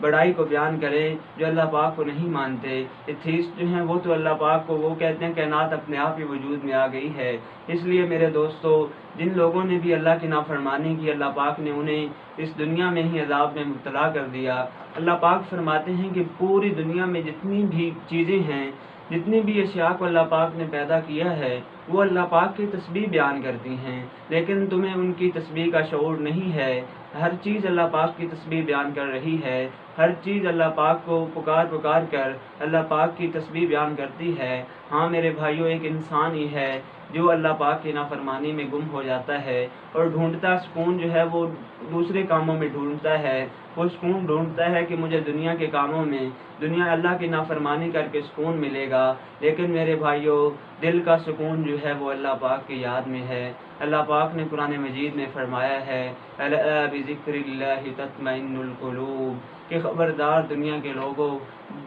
بڑائی کو بیان کریں جو اللہ پاک کو نہیں مانتے۔ ایتھیسٹ جو ہیں وہ تو اللہ پاک کو وہ کہتے ہیں کائنات اپنے آپ ہی وجود میں آ گئی ہے۔ اس لیے میرے دوستو، جن لوگوں نے بھی اللہ کی نافرمانی کی، اللہ پاک نے انہیں اس دنیا میں ہی عذاب میں مبتلا کر دیا۔ اللہ پاک فرماتے ہیں کہ پوری دنیا میں جتنی بھی چیزیں ہیں، جتنی بھی اشیاء کو اللہ پاک نے پیدا کیا ہے، وہ اللہ پاک کی تسبیح بیان کرتی ہیں، لیکن تمہیں ان کی تسبیح کا شعور نہیں ہے۔ ہر چیز اللہ پاک کی تسبیح بیان کر رہی ہے، ہر چیز اللہ پاک کو پکار پکار کر اللہ پاک کی تسبیح بیان کرتی ہے۔ ہاں میرے بھائیوں، ایک انسان ہی ہے جو اللہ پاک کی نافرمانی میں گم ہو جاتا ہے اور ڈھونڈتا سکون جو ہے وہ دوسرے کاموں میں ڈھونڈتا ہے۔ وہ سکون ڈھونڈتا ہے کہ مجھے دنیا کے کاموں میں، دنیا اللہ کی نافرمانی کر کے سکون ملے گا، لیکن میرے بھائیوں، دل کا سکون جو ہے وہ اللہ پاک کی یاد میں ہے۔ اللہ پاک نے قرآن مجید میں فرمایا ہے الا بذکر اللہ تطمئن القلوب، کہ خبردار دنیا کے لوگوں،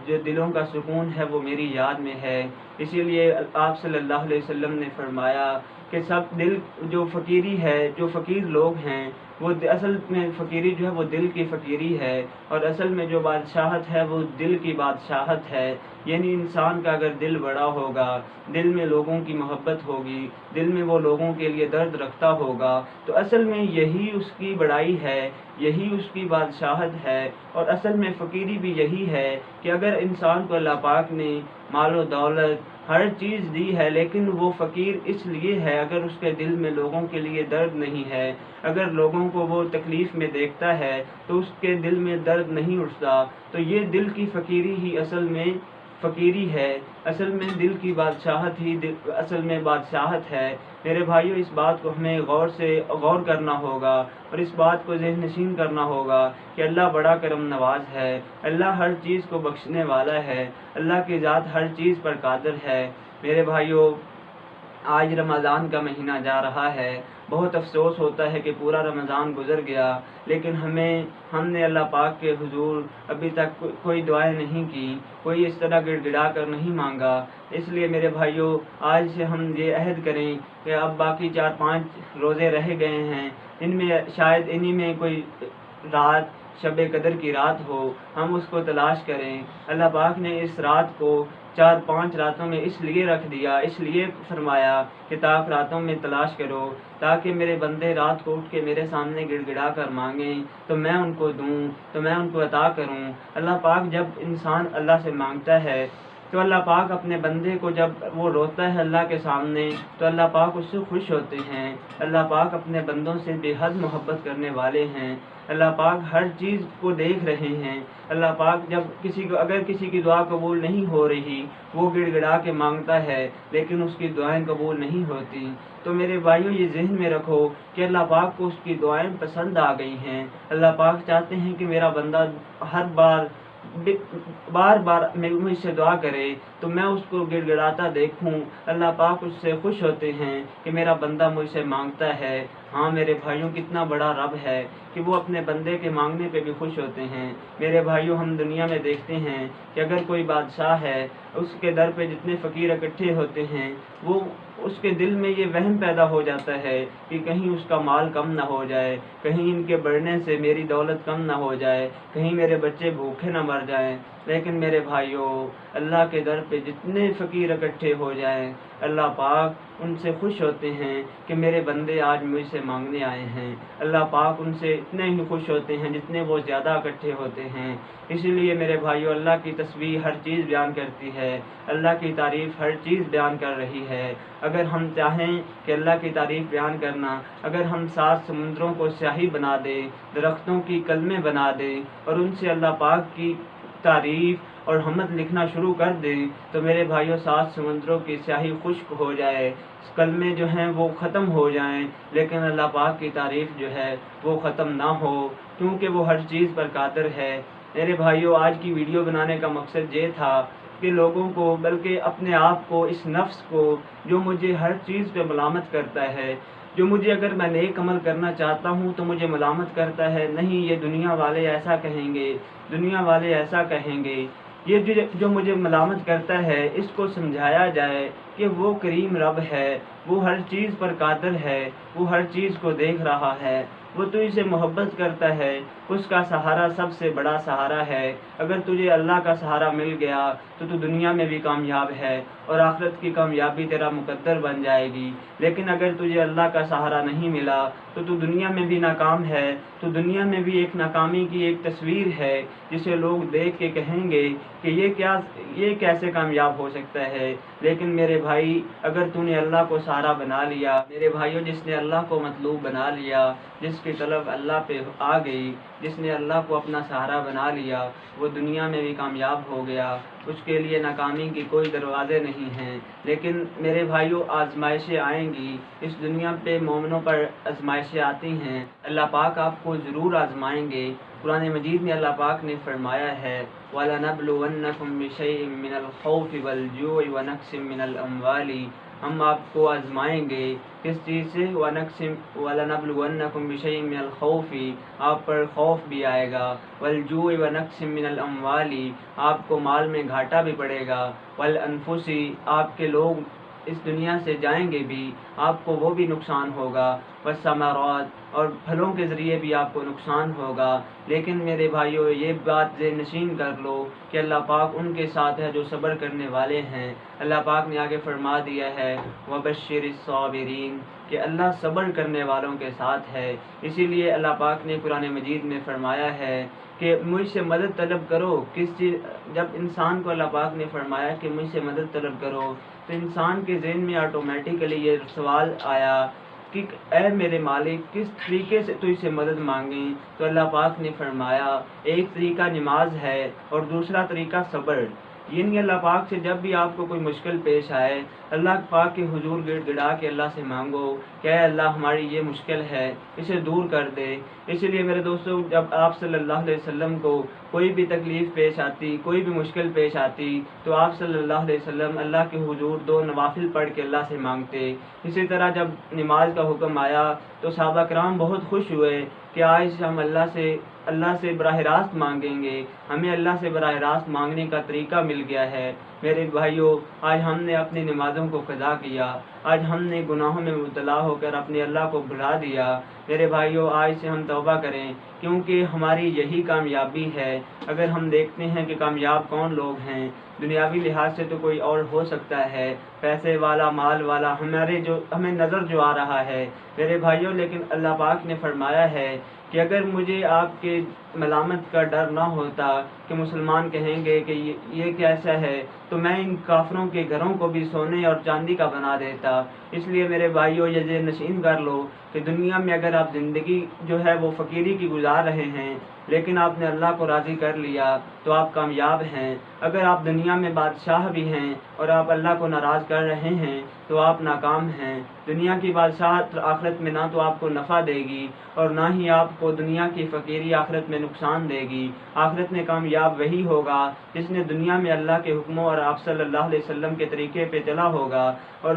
جو دلوں کا سکون ہے وہ میری یاد میں ہے۔ اسی لیے آپ صلی اللہ علیہ وسلم نے فرمایا کہ سب دل جو فقیری ہے، جو فقیر لوگ ہیں، وہ اصل میں فقیری جو ہے وہ دل کی فقیری ہے، اور اصل میں جو بادشاہت ہے وہ دل کی بادشاہت ہے۔ یعنی انسان کا اگر دل بڑا ہوگا، دل میں لوگوں کی محبت ہوگی، دل میں وہ لوگوں کے لیے درد رکھتا ہوگا، تو اصل میں یہی اس کی بڑائی ہے، یہی اس کی بادشاہت ہے۔ اور اصل میں فقیری بھی یہی ہے کہ اگر انسان کو اللہ پاک نے مال و دولت ہر چیز دی ہے، لیکن وہ فقیر اس لیے ہے اگر اس کے دل میں لوگوں کے لیے درد نہیں ہے، اگر لوگوں کو وہ تکلیف میں دیکھتا ہے تو اس کے دل میں درد نہیں اٹھتا، تو یہ دل کی فقیری ہی اصل میں فقیری ہے، اصل میں دل کی بادشاہت ہی اصل میں بادشاہت ہے۔ میرے بھائیوں، اس بات کو ہمیں غور کرنا ہوگا اور اس بات کو ذہن نشین کرنا ہوگا کہ اللہ بڑا کرم نواز ہے، اللہ ہر چیز کو بخشنے والا ہے، اللہ کی ذات ہر چیز پر قادر ہے۔ میرے بھائیوں، آج رمضان کا مہینہ جا رہا ہے، بہت افسوس ہوتا ہے کہ پورا رمضان گزر گیا، لیکن ہم نے اللہ پاک کے حضور ابھی تک کوئی دعائیں نہیں کی، کوئی اس طرح گڑ گڑا کر نہیں مانگا۔ اس لیے میرے بھائیوں، آج سے ہم یہ عہد کریں کہ اب باقی 4-5 روزے رہ گئے ہیں، ان میں شاید انہی میں کوئی رات شب قدر کی رات ہو، ہم اس کو تلاش کریں۔ اللہ پاک نے اس رات کو 4-5 راتوں میں اس لیے رکھ دیا، اس لیے فرمایا کہ تاک راتوں میں تلاش کرو، تاکہ میرے بندے رات کو اٹھ کے میرے سامنے گڑ گڑا کر مانگیں تو میں ان کو دوں، تو میں ان کو عطا کروں۔ اللہ پاک جب انسان اللہ سے مانگتا ہے تو اللہ پاک اپنے بندے کو، جب وہ روتا ہے اللہ کے سامنے تو اللہ پاک اس سے خوش ہوتے ہیں۔ اللہ پاک اپنے بندوں سے بے حد محبت کرنے والے ہیں، اللہ پاک ہر چیز کو دیکھ رہے ہیں۔ اللہ پاک جب اگر کسی کی دعا قبول نہیں ہو رہی، وہ گڑ گڑا کے مانگتا ہے لیکن اس کی دعائیں قبول نہیں ہوتی، تو میرے بھائیوں یہ ذہن میں رکھو کہ اللہ پاک کو اس کی دعائیں پسند آ گئی ہیں۔ اللہ پاک چاہتے ہیں کہ میرا بندہ ہر بار مجھ سے دعا کرے تو میں اس کو گڑ گڑاتا دیکھوں۔ اللہ پاک اس سے خوش ہوتے ہیں کہ میرا بندہ مجھ سے مانگتا ہے۔ ہاں میرے بھائیوں، کتنا بڑا رب ہے کہ وہ اپنے بندے کے مانگنے پہ بھی خوش ہوتے ہیں۔ میرے بھائیوں، ہم دنیا میں دیکھتے ہیں کہ اگر کوئی بادشاہ ہے، اس کے در پہ جتنے فقیر اکٹھے ہوتے ہیں، وہ اس کے دل میں یہ وہم پیدا ہو جاتا ہے کہ کہیں اس کا مال کم نہ ہو جائے، کہیں ان کے بڑھنے سے میری دولت کم نہ ہو جائے، کہیں میرے بچے بھوکے نہ مر جائیں۔ لیکن میرے بھائیوں، اللہ کے در پہ جتنے فقیر اکٹھے ہو جائیں، اللہ پاک ان سے خوش ہوتے ہیں کہ میرے بندے آج مجھ سے مانگنے آئے ہیں۔ اللہ پاک ان سے اتنے ہی خوش ہوتے ہیں جتنے وہ زیادہ اکٹھے ہوتے ہیں۔ اسی لیے میرے بھائیوں، اللہ کی تسبیح ہر چیز بیان کرتی ہے، اللہ کی تعریف ہر چیز بیان کر رہی ہے۔ اگر ہم چاہیں کہ اللہ کی تعریف بیان کرنا، اگر ہم 7 سمندروں کو سیاہی بنا دیں، درختوں کی کلمیں بنا دیں اور ان سے اللہ پاک کی تعریف اور حمد لکھنا شروع کر دیں، تو میرے بھائیوں 7 سمندروں کی سیاہی خشک ہو جائے، کلمے جو ہیں وہ ختم ہو جائیں، لیکن اللہ پاک کی تعریف جو ہے وہ ختم نہ ہو، کیونکہ وہ ہر چیز پر قادر ہے۔ میرے بھائیوں، آج کی ویڈیو بنانے کا مقصد یہ تھا کہ لوگوں کو، بلکہ اپنے آپ کو، اس نفس کو جو مجھے ہر چیز پہ ملامت کرتا ہے، جو مجھے اگر میں نیک عمل کرنا چاہتا ہوں تو مجھے ملامت کرتا ہے، نہیں یہ دنیا والے ایسا کہیں گے، دنیا والے ایسا کہیں گے، یہ جو مجھے ملامت کرتا ہے، اس کو سمجھایا جائے کہ وہ کریم رب ہے، وہ ہر چیز پر قادر ہے، وہ ہر چیز کو دیکھ رہا ہے۔ وہ تجھ سے محبت کرتا ہے، اس کا سہارا سب سے بڑا سہارا ہے۔ اگر تجھے اللہ کا سہارا مل گیا تو تو دنیا میں بھی کامیاب ہے اور آخرت کی کامیابی تیرا مقدر بن جائے گی۔ لیکن اگر تجھے اللہ کا سہارا نہیں ملا تو تو دنیا میں بھی ناکام ہے، تو دنیا میں بھی ایک ناکامی کی ایک تصویر ہے جسے لوگ دیکھ کے کہیں گے کہ یہ کیسے کامیاب ہو سکتا ہے۔ لیکن میرے بھائی، اگر تو نے اللہ کو سہارا بنا لیا، میرے بھائیوں، جس نے اللہ کو مطلوب بنا لیا، جس کی طلب اللہ پہ آ گئی، جس نے اللہ کو اپنا سہارا بنا لیا، وہ دنیا میں بھی کامیاب ہو گیا۔ اس کے لیے ناکامی کی کوئی دروازے نہیں ہیں۔ لیکن میرے بھائیوں، آزمائشیں آئیں گی، اس دنیا پہ مومنوں پر آزمائشیں آتی ہیں، اللہ پاک آپ کو ضرور آزمائیں گے۔ قرآن مجید میں اللہ پاک نے فرمایا ہے وَلَنَبْلُوَنَّكُمْ بِشَيْءٍ مِّنَ الْخَوْفِ وَالْجُوعِ وَنَقْصٍ مِّنَ الْأَمْوَالِ، ہم آپ کو آزمائیں گے کس چیز سے؟ وَلَنَبْلُوَنَّكُمْ بِشَيْءٍ مِّنَ الْخَوْفِ، آپ پر خوف بھی آئے گا، وَالْجُوعِ وَنَقْصٍ مِّنَ الْأَمْوَالِ، آپ کو مال میں گھاٹا بھی پڑے گا، وَالْأَنفُسِ، آپ کے لوگ اس دنیا سے جائیں گے بھی، آپ کو وہ بھی نقصان ہوگا، والثمرات، اور پھلوں کے ذریعے بھی آپ کو نقصان ہوگا۔ لیکن میرے بھائیوں، یہ بات ذہن نشین کر لو کہ اللہ پاک ان کے ساتھ ہے جو صبر کرنے والے ہیں۔ اللہ پاک نے آگے فرما دیا ہے وَبَشِّرِ الصَّابِرِينَ، کہ اللہ صبر کرنے والوں کے ساتھ ہے۔ اسی لیے اللہ پاک نے قرآن مجید میں فرمایا ہے کہ مجھ سے مدد طلب کرو۔ جب انسان کو اللہ پاک نے فرمایا کہ مجھ سے مدد طلب کرو تو انسان کے ذہن میں آٹومیٹیکلی یہ سوال آیا کہ اے میرے مالک، کس طریقے سے تجھ سے مدد مانگیں؟ تو اللہ پاک نے فرمایا ایک طریقہ نماز ہے اور دوسرا طریقہ صبر۔ یعنی اللہ پاک سے جب بھی آپ کو کوئی مشکل پیش آئے، اللہ پاک کے حضور گڑ گڑا کے اللہ سے مانگو کہ اے اللہ، ہماری یہ مشکل ہے، اسے دور کر دے۔ اسی لیے میرے دوستو، جب آپ صلی اللہ علیہ وسلم کو کوئی بھی تکلیف پیش آتی، کوئی بھی مشکل پیش آتی، تو آپ صلی اللہ علیہ وسلم اللہ کے حضور 2 نوافل پڑھ کے اللہ سے مانگتے۔ اسی طرح جب نماز کا حکم آیا تو صحابہ کرام بہت خوش ہوئے کہ آج ہم اللہ سے براہ راست مانگیں گے، ہمیں اللہ سے براہ راست مانگنے کا طریقہ مل گیا ہے۔ میرے بھائیوں، آج ہم نے اپنی نمازوں کو قضا کیا، آج ہم نے گناہوں میں مبتلا ہو کر اپنے اللہ کو بھلا دیا۔ میرے بھائیوں، آج سے ہم توبہ کریں، کیونکہ ہماری یہی کامیابی ہے۔ اگر ہم دیکھتے ہیں کہ کامیاب کون لوگ ہیں، دنیاوی لحاظ سے تو کوئی اور ہو سکتا ہے، پیسے والا، مال والا، ہمیں نظر جو آ رہا ہے میرے بھائیوں، لیکن اللہ پاک نے فرمایا ہے کہ اگر مجھے آپ کے ملامت کا ڈر نہ ہوتا کہ مسلمان کہیں گے کہ یہ کیسا ہے، تو میں ان کافروں کے گھروں کو بھی سونے اور چاندی کا بنا دیتا۔ اس لیے میرے بھائیوں، یہ ذہن نشین کر لو کہ دنیا میں اگر آپ زندگی جو ہے وہ فقیری کی گزار رہے ہیں، لیکن آپ نے اللہ کو راضی کر لیا تو آپ کامیاب ہیں۔ اگر آپ دنیا میں بادشاہ بھی ہیں اور آپ اللہ کو ناراض کر رہے ہیں تو آپ ناکام ہیں۔ دنیا کی بادشاہت آخرت میں نہ تو آپ کو نفع دے گی اور نہ ہی آپ کو دنیا کی فقیری آخرت میں نقصان دے گی۔ آخرت میں کامیاب وہی ہوگا جس نے دنیا میں اللہ کے حکموں اور آپ صلی اللہ علیہ وسلم کے طریقے پہ چلا ہوگا، اور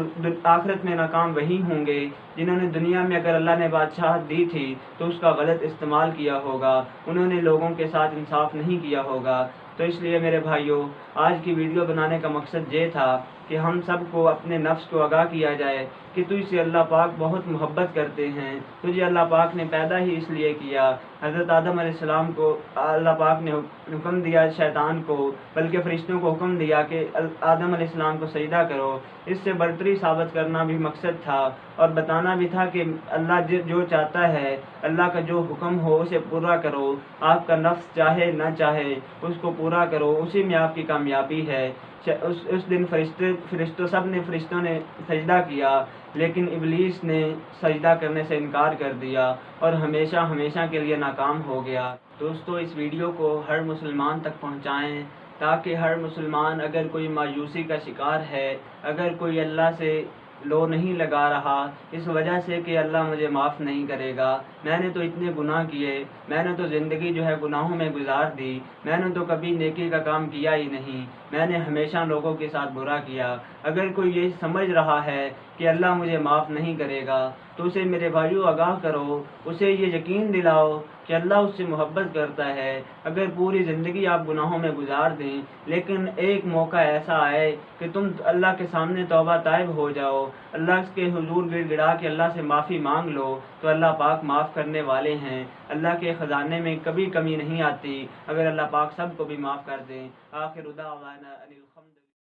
آخرت میں ناکام وہی ہوں گے جنہوں نے دنیا میں اگر اللہ نے بادشاہت دی تھی تو اس کا غلط استعمال کیا ہوگا، انہوں نے لوگوں کے ساتھ انصاف نہیں کیا ہوگا۔ تو اس لیے میرے بھائیوں، آج کی ویڈیو بنانے کا مقصد یہ تھا کہ ہم سب کو اپنے نفس کو آگاہ کیا جائے کہ تجھ سے اللہ پاک بہت محبت کرتے ہیں، تجھے اللہ پاک نے پیدا ہی اس لیے کیا۔ حضرت آدم علیہ السلام کو اللہ پاک نے حکم دیا، شیطان کو بلکہ فرشتوں کو حکم دیا کہ آدم علیہ السلام کو سجدہ کرو۔ اس سے برتری ثابت کرنا بھی مقصد تھا اور بتانا بھی تھا کہ اللہ جو چاہتا ہے، اللہ کا جو حکم ہو اسے پورا کرو، آپ کا نفس چاہے نہ چاہے اس کو پورا کرو، اسی میں آپ کی کامیابی ہے۔ اس دن فرشتوں نے سجدہ کیا، لیکن ابلیس نے سجدہ کرنے سے انکار کر دیا اور ہمیشہ کے لیے ناکام ہو گیا۔ دوستو، اس ویڈیو کو ہر مسلمان تک پہنچائیں تاکہ ہر مسلمان، اگر کوئی مایوسی کا شکار ہے، اگر کوئی اللہ سے لو نہیں لگا رہا اس وجہ سے کہ اللہ مجھے معاف نہیں کرے گا، میں نے تو اتنے گناہ کیے، میں نے تو زندگی جو ہے گناہوں میں گزار دی، میں نے تو کبھی نیکی کا کام کیا ہی نہیں، میں نے ہمیشہ لوگوں کے ساتھ برا کیا۔ اگر کوئی یہ سمجھ رہا ہے کہ اللہ مجھے معاف نہیں کرے گا تو اسے میرے بھائیوں آگاہ کرو، اسے یہ یقین دلاؤ کہ اللہ اس سے محبت کرتا ہے۔ اگر پوری زندگی آپ گناہوں میں گزار دیں لیکن ایک موقع ایسا آئے کہ تم اللہ کے سامنے توبہ طائب ہو جاؤ، اللہ کے حضور گڑ گڑا کے اللہ سے معافی مانگ لو، تو اللہ پاک معاف کرنے والے ہیں۔ اللہ کے خزانے میں کبھی کمی نہیں آتی اگر اللہ پاک سب کو بھی معاف کر دیں۔ آخر دعوانا ان الحمد